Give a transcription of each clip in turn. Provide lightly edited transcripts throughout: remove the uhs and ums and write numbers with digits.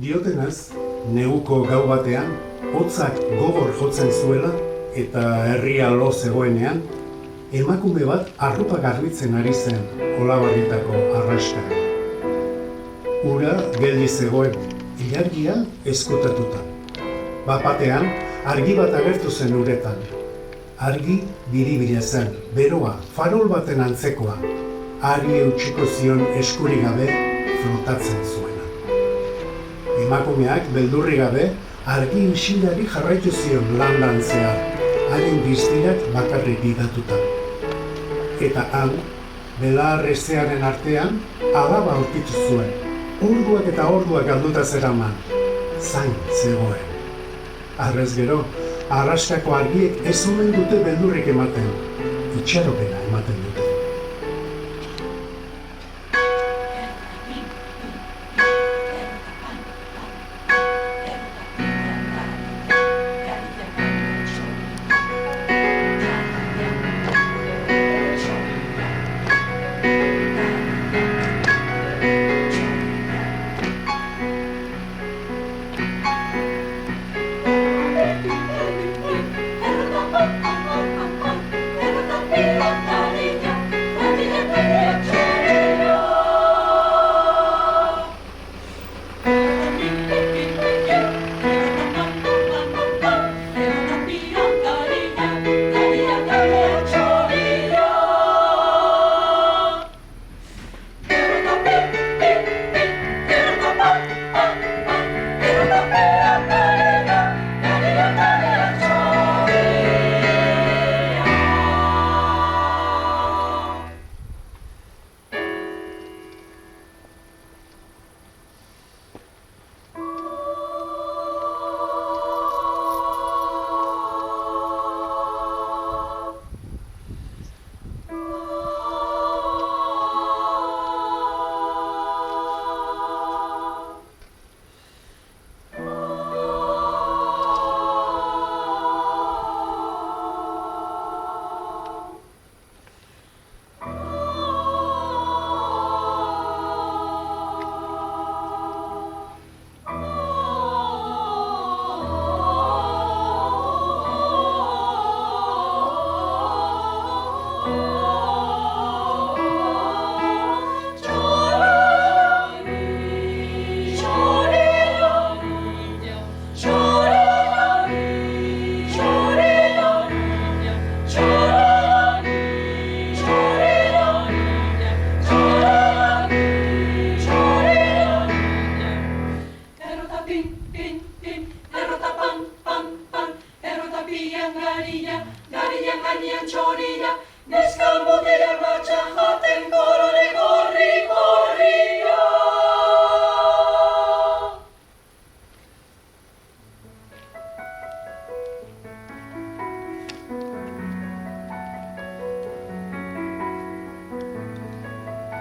Diotenez, neguko gau batean, hotzak gogor jotzen zuela eta herria lo zegoenean, emakume bat arropa garbitzen ari zen Olabarrietako arraskara. Ura geldi zegoen, ilargia ezkutatuta. Bapatean, argi bat agertu zen uretan. Argi biribila zen, beroa, farol baten antzekoa. Ari eutxiko zion eskurik gabe flotatzen zuena. Emakumeak beldurri gabe, argi isilari jarraitu zion landan zehar, haren biztirak bakarrik bidatuta. Eta han, belar ezearen artean, alaba aurkitu zuen. Orduak eta orduak galduta zeraman, zain zegoen. Arrez gero, arraskako argiek ez omen dute beldurrik ematen, itxaropena ematen dute.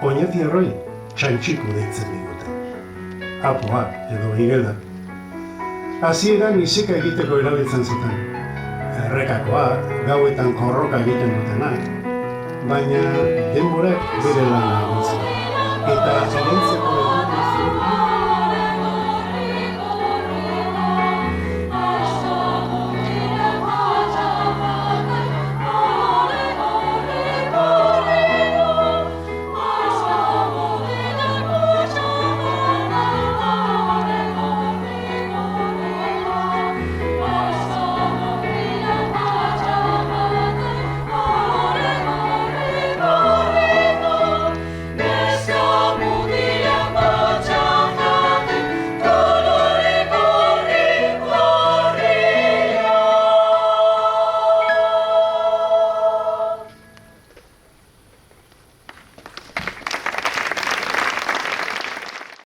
Oñatiarroi txantxiku deitzen digute. Apoak edo igelak. Hasieran iseka egiteko erabiltzen zuten. Errekakoak, gauetan korroka egiten dutenak. Baina denborak bere lana egin zuen. Eta erentzeko